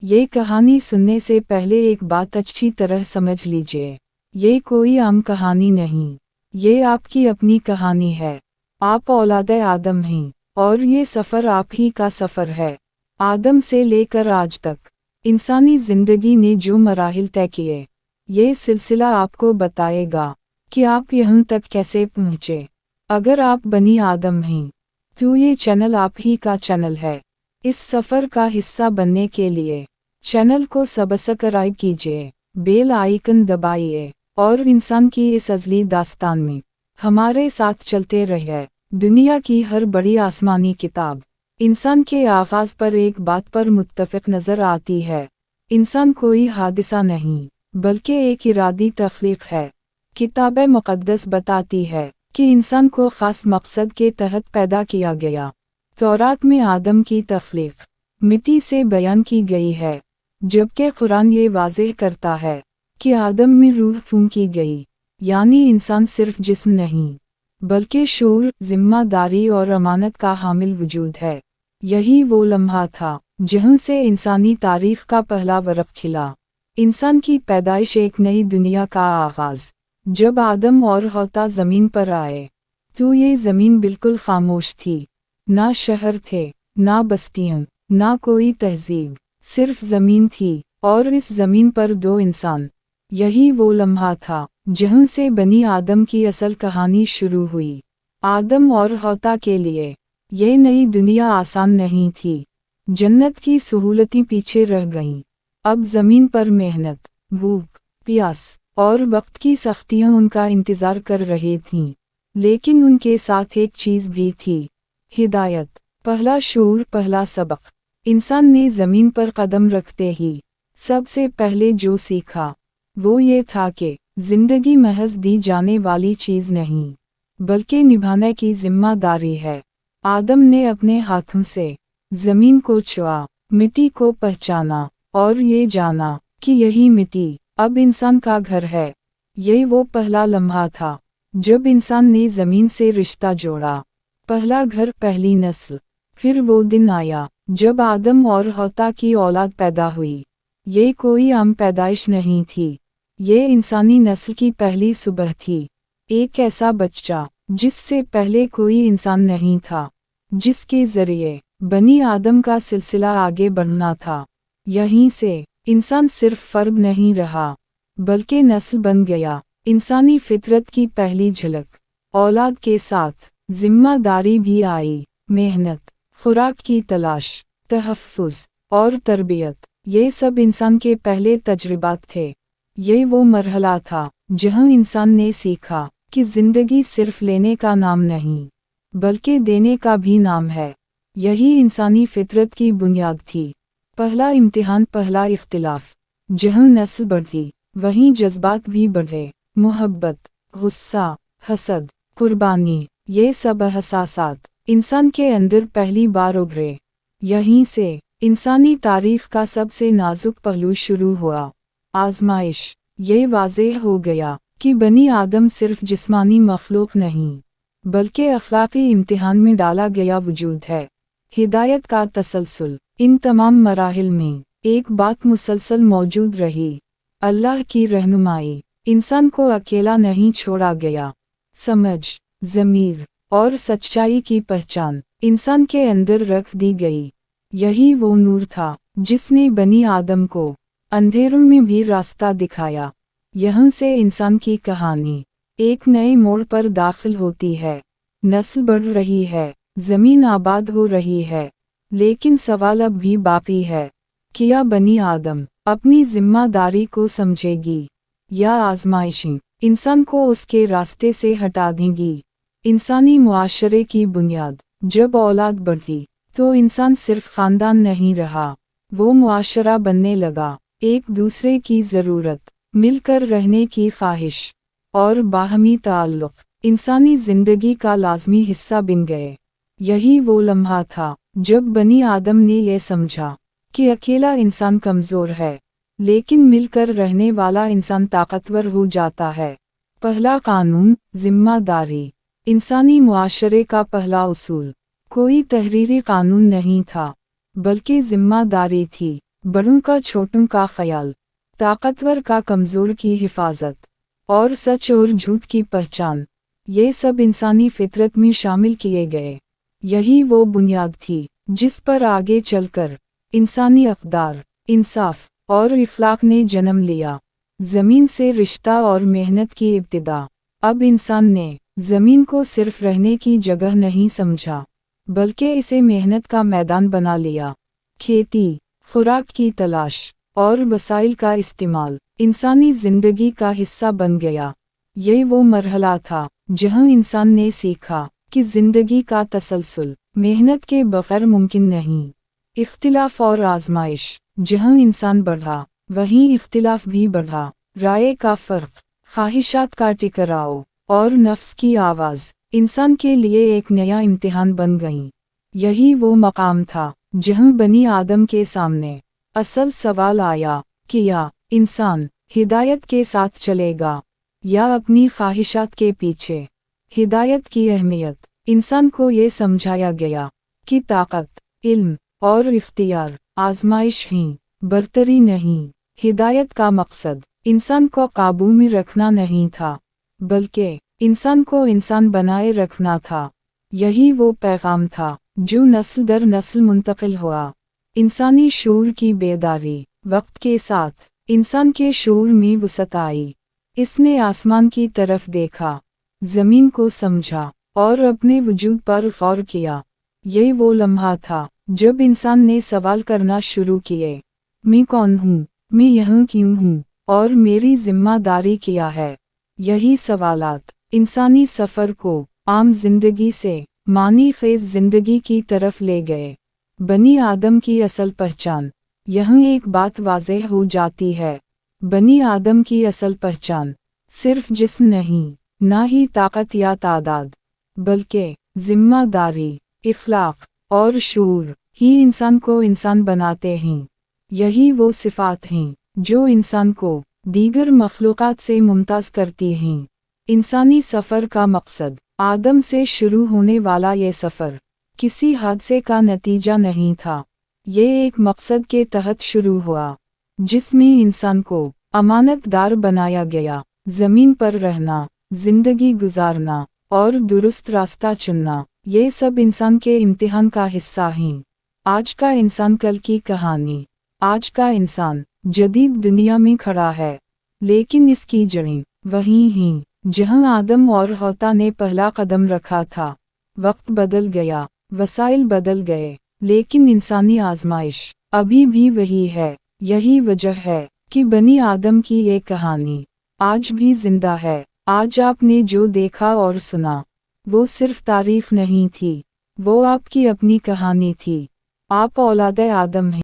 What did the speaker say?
ये कहानी सुनने से पहले एक बात अच्छी तरह समझ लीजिए। ये कोई आम कहानी नहीं, ये आपकी अपनी कहानी है। आप औलादे आदम हैं, और ये सफ़र आप ही का सफ़र है। आदम से लेकर आज तक इंसानी ज़िंदगी ने जो मराहिल तय किए, ये सिलसिला आपको बताएगा कि आप यहाँ तक कैसे पहुँचे। अगर आप बनी आदम हैं, तो ये चैनल आप ही का चैनल है। इस सफ़र का हिस्सा बनने के लिए चैनल को सब्सक्राइब कीजिए, बेल आइकन दबाइए और इंसान की इस अज़ली दास्तान में हमारे साथ चलते रहिए। दुनिया की हर बड़ी आसमानी किताब इंसान के आगाज़ पर एक बात पर मुत्तफ़िक़ नज़र आती है। इंसान कोई हादिसा नहीं, बल्कि एक इरादी तख्लीक़ है। किताब मुक़द्दस बताती है कि इंसान को ख़ास मकसद के तहत पैदा किया गया। तौरात में आदम की तख्लीक़ मिट्टी से बयान की गई है, जबकि कुरान ये वाज़ेह करता है कि आदम में रूह फूंकी गई, यानी इंसान सिर्फ जिस्म नहीं, बल्कि शऊर, ज़िम्मेदारी और अमानत का हामिल वजूद है। यही वो लम्हा था जहाँ से इंसानी तारीख़ का पहला वर्क़ खिला। इंसान की पैदाइश एक नई दुनिया का आगाज़। जब आदम और हव्वा ज़मीन पर आए, तो ये ज़मीन बिल्कुल खामोश थी। ना शहर थे, ना बस्तियाँ, ना कोई तहज़ीब, सिर्फ ज़मीन थी, और इस ज़मीन पर दो इंसान। यही वो लम्हा था जहाँ से बनी आदम की असल कहानी शुरू हुई। आदम और हव्वा के लिए ये नई दुनिया आसान नहीं थी। जन्नत की सहूलतें पीछे रह गईं। अब ज़मीन पर मेहनत, भूख, प्यास और वक्त की सख्तियाँ उनका इंतज़ार कर रही थीं। लेकिन उनके साथ एक चीज़ भी थी, हिदायत। पहला शऊर, पहला सबक। इंसान ने ज़मीन पर कदम रखते ही सबसे पहले जो सीखा, वो ये था कि ज़िंदगी महज दी जाने वाली चीज़ नहीं, बल्कि निभाने की ज़िम्मेदारी है। आदम ने अपने हाथों से ज़मीन को छुआ, मिट्टी को पहचाना, और ये जाना कि यही मिट्टी अब इंसान का घर है। ये वो पहला लम्हा था जब इंसान ने ज़मीन से रिश्ता जोड़ा। पहला घर, पहली नस्ल। फिर वो दिन आया जब आदम और हव्वा की औलाद पैदा हुई। ये कोई आम पैदाइश नहीं थी, ये इंसानी नस्ल की पहली सुबह थी। एक ऐसा बच्चा जिससे पहले कोई इंसान नहीं था, जिसके ज़रिए बनी आदम का सिलसिला आगे बढ़ना था। यहीं से इंसान सिर्फ फ़र्द नहीं रहा, बल्कि नस्ल बन गया। इंसानी फितरत की पहली झलक। औलाद के साथ ज़िम्मेदारी भी आई। मेहनत, खुराक की तलाश, तहफ़्फ़ुज़ और तरबियत, ये सब इंसान के पहले तजुर्बात थे। ये वो मरहला था जहाँ इंसान ने सीखा कि ज़िंदगी सिर्फ लेने का नाम नहीं, बल्कि देने का भी नाम है। यही इंसानी फितरत की बुनियाद थी। पहला इम्तिहान, पहला इख्तिलाफ। जहाँ नस्ल बढ़ी, वहीं जज्बात भी बढ़े। मोहब्बत, गुस्सा, हसद, कुर्बानी, ये सब एहसासात इंसान के अंदर पहली बार उभरे। यहीं से इंसानी तारीख़ का सबसे नाजुक पहलू शुरू हुआ, आज़माइश। ये वाज़ेह हो गया कि बनी आदम सिर्फ जिस्मानी मखलूक नहीं, बल्कि अखलाक़ी इम्तिहान में डाला गया वजूद है। हिदायत का तसलसल। इन तमाम मराहिल में एक बात मुसलसल मौजूद रही, अल्लाह की रहनुमाई। इंसान को अकेला नहीं छोड़ा गया। समझ, ज़मीर और सच्चाई की पहचान इंसान के अंदर रख दी गई। यही वो नूर था जिसने बनी आदम को अंधेरों में भी रास्ता दिखाया। यहाँ से इंसान की कहानी एक नए मोड़ पर दाखिल होती है। नस्ल बढ़ रही है, ज़मीन आबाद हो रही है, लेकिन सवाल अब भी बाकी है, क्या बनी आदम अपनी ज़िम्मेदारी को समझेगी, या आज़माइशें इंसान को उसके रास्ते से हटा देंगी। इंसानी मुआशरे की बुनियाद। जब औलाद बढ़ी, तो इंसान सिर्फ ख़ानदान नहीं रहा, वो मुआशरा बनने लगा। एक दूसरे की ज़रूरत, मिलकर रहने की ख्वाहिश और बाहमी ताल्लुक़ इंसानी ज़िंदगी का लाज़मी हिस्सा बन गए। यही वो लम्हा था जब बनी आदम ने यह समझा कि अकेला इंसान कमज़ोर है, लेकिन मिलकर रहने वाला इंसान ताकतवर हो जाता है। पहला कानून, ज़िम्मेदारी। इंसानी मुआशरे का पहला उसूल कोई तहरीरी कानून नहीं था, बल्कि ज़िम्मेदारी थी। बड़ों का छोटों का ख्याल, ताकतवर का कमज़ोर की हिफाजत, और सच और झूठ की पहचान, ये सब इंसानी फितरत में शामिल किए गए। यही वो बुनियाद थी जिस पर आगे चलकर इंसानी अक़दार, इंसाफ और इफ़लाक ने जन्म लिया। ज़मीन से रिश्ता और मेहनत की इब्तिदा। अब इंसान ने ज़मीन को सिर्फ रहने की जगह नहीं समझा, बल्कि इसे मेहनत का मैदान बना लिया। खेती, खुराक की तलाश और वसाइल का इस्तेमाल इंसानी ज़िंदगी का हिस्सा बन गया। ये वो मरहला था जहाँ इंसान ने सीखा कि ज़िंदगी का तसलसल मेहनत के बग़ैर मुमकिन नहीं। इख्तिलाफ और आजमाइश, जहाँ इंसान बढ़ा वहीं इख्तिलाफ भी बढ़ा। राय का फ़र्क, ख्वाहिशात का टकराव और नफ्स की आवाज़ इंसान के लिए एक नया इम्तिहान बन गईं। यही वो मकाम था जहाँ बनी आदम के सामने असल सवाल आया कि या इंसान हिदायत के साथ चलेगा या अपनी ख्वाहिशात के पीछे। हिदायत की अहमियत, इंसान को ये समझाया गया कि ताकत, इल्म और इख्तियार आजमाइश ही, बरतरी नहीं। हिदायत का मकसद इंसान को काबू में रखना नहीं था, बल्कि इंसान को इंसान बनाए रखना था। यही वो पैगाम था जो नस्ल दर नस्ल मुंतकिल हुआ। इंसानी शूर की बेदारी, वक्त के साथ इंसान के शूर में वसअत आई। इसने आसमान की तरफ देखा, ज़मीन को समझा और अपने वजूद पर गौर किया। ये वो लम्हा था जब इंसान ने सवाल करना शुरू किए, मैं कौन हूँ, मैं यहाँ क्यों हूँ, और मेरी जिम्मेदारी क्या है। यही सवालात इंसानी सफ़र को आम जिंदगी से मानी ख़ेज़ जिंदगी की तरफ ले गए। बनी आदम की असल पहचान। यहाँ एक बात वाज़ेह हो जाती है, बनी आदम की असल पहचान सिर्फ जिस्म नहीं, ना ही ताकत या तादाद, बल्कि जिम्मेदारी, इख़लाक़ और शूर ही इंसान को इंसान बनाते हैं। यही वो सिफ़ात हैं जो इंसान को दीगर मखलूक़ात से मुमताज़ करती हैं। इंसानी सफ़र का मकसद, आदम से शुरू होने वाला ये सफ़र किसी हादसे का नतीजा नहीं था। ये एक मकसद के तहत शुरू हुआ जिसमें इंसान को अमानतदार बनाया गया। ज़मीन पर रहना, ज़िंदगी गुजारना और दुरुस्त रास्ता चुनना, ये सब इंसान के इम्तिहान का हिस्सा हैं। आज का इंसान कल की कहानी। आज का इंसान जदीद दुनिया में खड़ा है, लेकिन इसकी जड़ें वहीं हैं जहां आदम और हव्वा ने पहला कदम रखा था। वक्त बदल गया, वसाइल बदल गए, लेकिन इंसानी आजमाइश अभी भी वही है। यही वजह है कि बनी आदम की ये कहानी आज भी जिंदा है। आज आपने जो देखा और सुना, वो सिर्फ तारीफ नहीं थी, वो आपकी अपनी कहानी थी। आप औलाद आदम हैं।